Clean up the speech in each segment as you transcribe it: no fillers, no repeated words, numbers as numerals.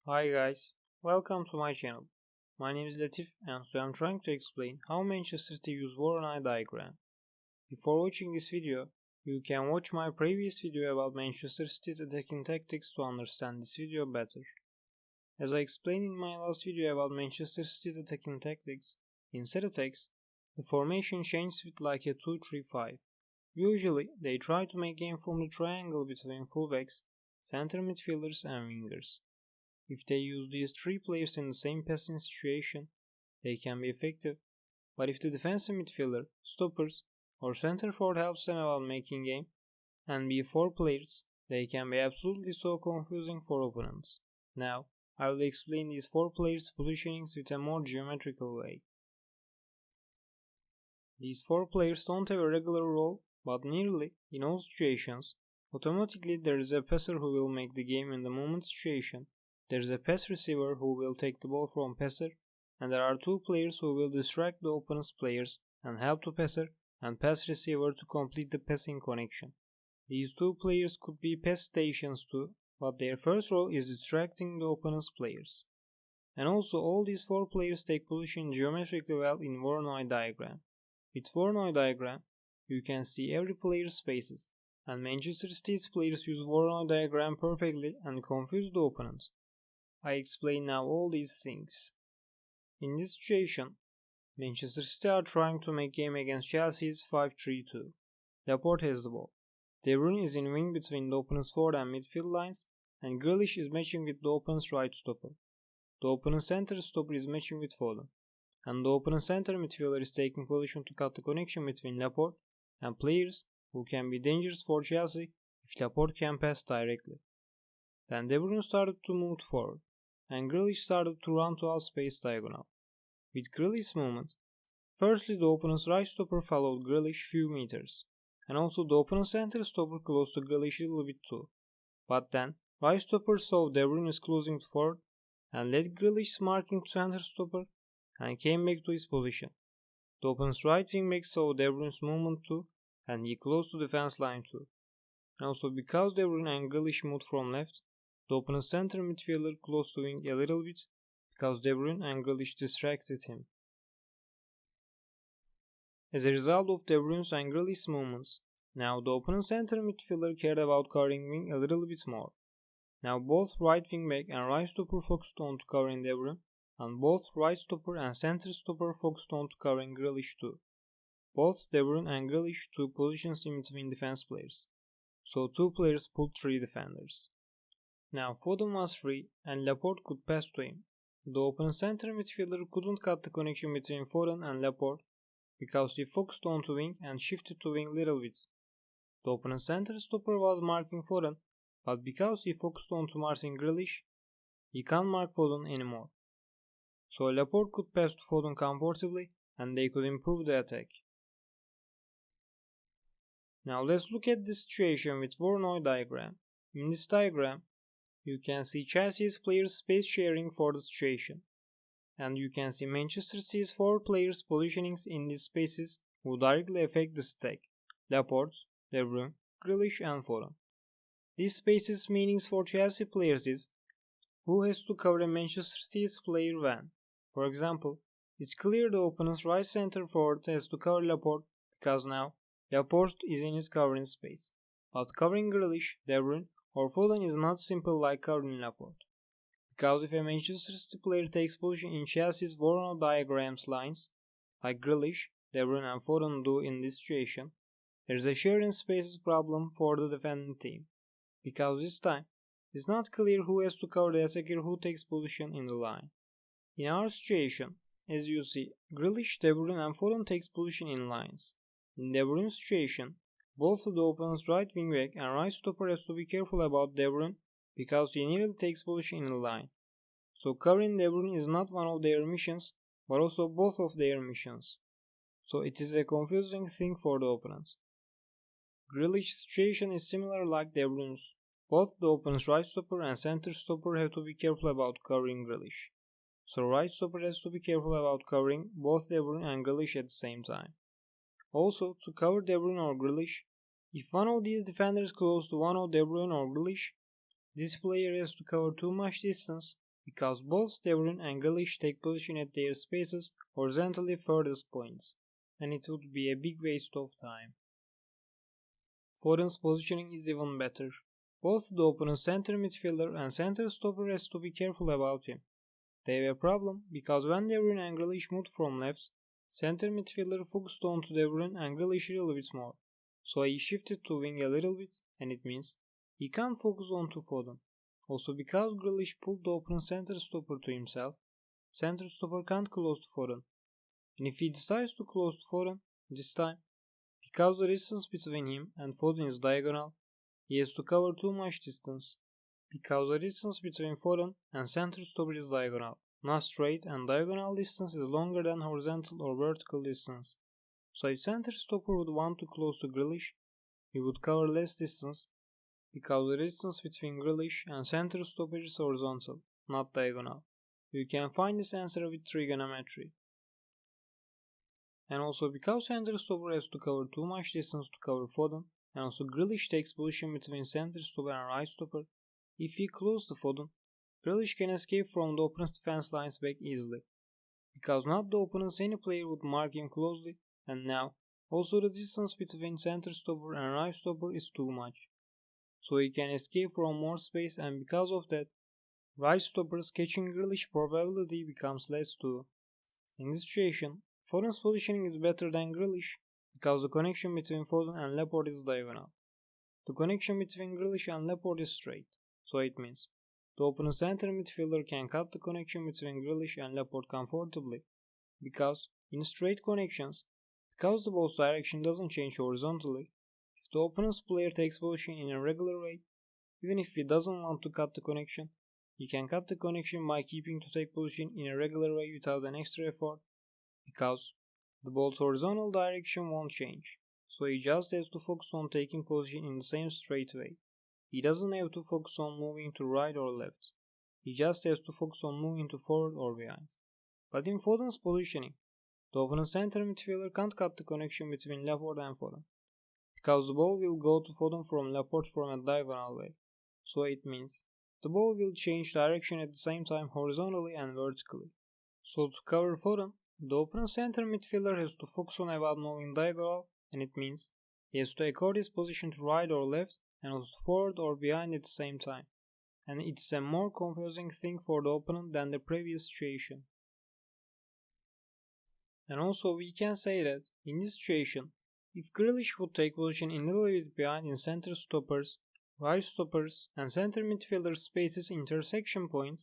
Hi guys, welcome to my channel. My name is Latif and so I'm trying to explain how Manchester City use Voronoi Diagram. Before watching this video, you can watch my previous video about Manchester City's attacking tactics to understand this video better. As I explained in my last video about Manchester City's attacking tactics, in set attacks, the formation changes with like a 2-3-5. Usually, they try to make game from the triangle between fullbacks, center midfielders and wingers. If they use these three players in the same passing situation, they can be effective, but if the defensive midfielder, stoppers, or center forward helps them about making game, and be four players, they can be absolutely so confusing for opponents. Now, I will explain these four players' positionings with a more geometrical way. These four players don't have a regular role, but nearly, in all situations, automatically there is a passer who will make the game in the moment situation. There is a pass receiver who will take the ball from passer, and there are two players who will distract the opponent's players and help the passer and pass receiver to complete the passing connection. These two players could be pass stations too, but their first role is distracting the opponent's players. And also all these four players take position geometrically well in Voronoi Diagram. With Voronoi Diagram, you can see every player's spaces, and Manchester City's players use Voronoi Diagram perfectly and confuse the opponent. I explain now all these things. In this situation, Manchester City are trying to make game against Chelsea's 5-3-2. Laporte has the ball. De Bruyne is in wing between the opponent's forward and midfield lines, and Grealish is matching with the opponent's right stopper. The opponent's center stopper is matching with Foden, and the opponent's center midfielder is taking position to cut the connection between Laporte and players who can be dangerous for Chelsea if Laporte can pass directly. Then De Bruyne started to move forward, and Grealish started to run to half space diagonal. With Grealish's movement, firstly the opponent's right stopper followed Grealish few meters, and also the opponent's center stopper close to Grealish a little bit too. But then, right stopper saw De Bruyne is closing to forward, and led Grealish's marking to center stopper, and came back to his position. The opponent's right wing back saw De Bruyne's movement too, and he closed to defense line too. And also because De Bruyne and Grealish moved from left, the opponent's center midfielder closed to wing a little bit because De Bruyne and Grealish distracted him. As a result of De Bruyne's and Grealish's movements, now the opponent's center midfielder cared about covering wing a little bit more. Now both right wing back and right stopper focused on to covering De Bruyne, and both right stopper and center stopper focused on to covering Grealish too. Both De Bruyne and Grealish took positions in between defense players, so two players pulled three defenders. Now Foden was free and Laporte could pass to him. The open center midfielder couldn't cut the connection between Foden and Laporte because he focused on to wing and shifted to wing little bit. The open center stopper was marking Foden, but because he focused on to marking Grealish, he can't mark Foden anymore. So Laporte could pass to Foden comfortably and they could improve the attack. Now let's look at the situation with Voronoi Diagram. In this diagram, you can see Chelsea's players space sharing for the situation, and you can see Manchester City's four players positionings in these spaces who directly affect the stack: Laporte, De Bruyne, Grealish and Foden. These spaces' meanings for Chelsea players is who has to cover a Manchester City's player when. For example, it's clear the opponent's right center forward has to cover Laporte because now Laporte is in his covering space, but covering Grealish, De Bruyne or Foden is not simple like covering Laporte. Because if a Manchester City player takes position in Chelsea's Voronoi Diagram's lines, like Grealish, De Bruyne and Foden do in this situation, there is a sharing spaces problem for the defending team, because this time it's not clear who has to cover the attacker who takes position in the line. In our situation, as you see, Grealish, De Bruyne and Foden takes position in lines. In De Bruyne's situation, both the opponent's right wingback and right stopper has to be careful about De Bruyne because he nearly takes position in the line. So covering De Bruyne is not one of their missions, but also both of their missions. So it is a confusing thing for the opponents. Grealish's situation is similar like De Bruyne's. Both the opponent's right stopper and center stopper have to be careful about covering Grealish. So right stopper has to be careful about covering both De Bruyne and Grealish at the same time. Also, to cover De Bruyne or Grealish, if one of these defenders close to one of De Bruyne or Grealish, this player has to cover too much distance because both De Bruyne and Grealish take position at their spaces horizontally furthest points, and it would be a big waste of time. Foden's positioning is even better. Both the opponent's center midfielder and center stopper has to be careful about him. They have a problem because when De Bruyne and Grealish moved from left, center midfielder focused on to De Bruyne and Grealish a little bit more, so he shifted to wing a little bit, and it means he can't focus on to Foden. Also, because Grealish pulled the opponent center stopper to himself, center stopper can't close to Foden. And if he decides to close to Foden, this time, because the distance between him and Foden is diagonal, he has to cover too much distance. Because the distance between Foden and center stopper is diagonal, not straight, and diagonal distance is longer than horizontal or vertical distance. So if center stopper would want to close to Grealish, he would cover less distance, because the distance between Grealish and center stopper is horizontal, not diagonal. You can find this answer with trigonometry. And also because center stopper has to cover too much distance to cover Foden, and also Grealish takes position between center stopper and right stopper, if he closes to Foden, Grealish can escape from the opponent's defense lines back easily, because not the opponent's any player would mark him closely, and now also the distance between center stopper and right stopper is too much, so he can escape from more space, and because of that, right stopper's catching Grealish probability becomes less too. In this situation, Foden's positioning is better than Grealish because the connection between Foden and Laporte is diagonal. The connection between Grealish and Laporte is straight, so it means the opponent's center midfielder can cut the connection between Grealish and Laporte comfortably, because in straight connections, because the ball's direction doesn't change horizontally, if the opponent's player takes position in a regular way, even if he doesn't want to cut the connection, he can cut the connection by keeping to take position in a regular way without an extra effort, because the ball's horizontal direction won't change, so he just has to focus on taking position in the same straight way. He doesn't have to focus on moving to right or left, he just has to focus on moving to forward or behind. But in Foden's positioning, the opponent's center midfielder can't cut the connection between Laporte and Foden, because the ball will go to Foden from Laporte from a diagonal way, so it means the ball will change direction at the same time horizontally and vertically. So to cover Foden, the opponent's center midfielder has to focus on about moving diagonal, and it means he has to accord his position to right or left and also forward or behind at the same time, and it's a more confusing thing for the opponent than the previous situation. And also we can say that in this situation, if Grealish would take position in a little bit behind in center stoppers, right stoppers and center midfielder spaces intersection point,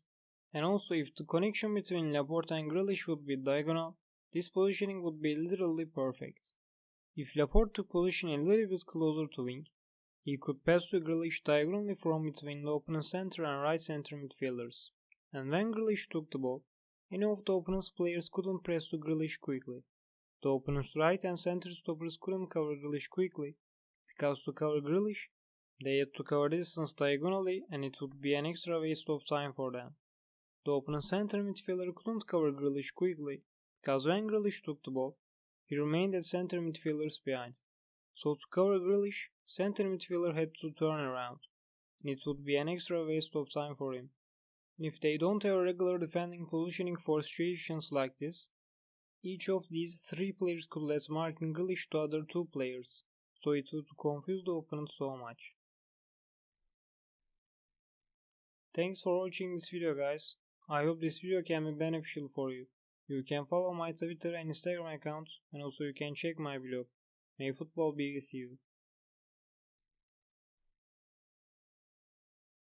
and also if the connection between Laporte and Grealish would be diagonal, this positioning would be literally perfect. If Laporte took position a little bit closer to wing, he could pass to Grealish diagonally from between the opponent's center and right center midfielders, and when Grealish took the ball, any of the opponent's players couldn't press to Grealish quickly. The opponent's right and center stoppers couldn't cover Grealish quickly, because to cover Grealish, they had to cover distance diagonally, and it would be an extra waste of time for them. The opponent's center midfielder couldn't cover Grealish quickly, because when Grealish took the ball, he remained at center midfielders behind. So to cover Grealish, center midfielder had to turn around, and it would be an extra waste of time for him. And if they don't have a regular defending positioning for situations like this, each of these three players could let marking Grealish to other two players, so it would confuse the opponent so much. Thanks for watching this video, guys. I hope this video can be beneficial for you. You can follow my Twitter and Instagram accounts, and also you can check my blog. May football be with you.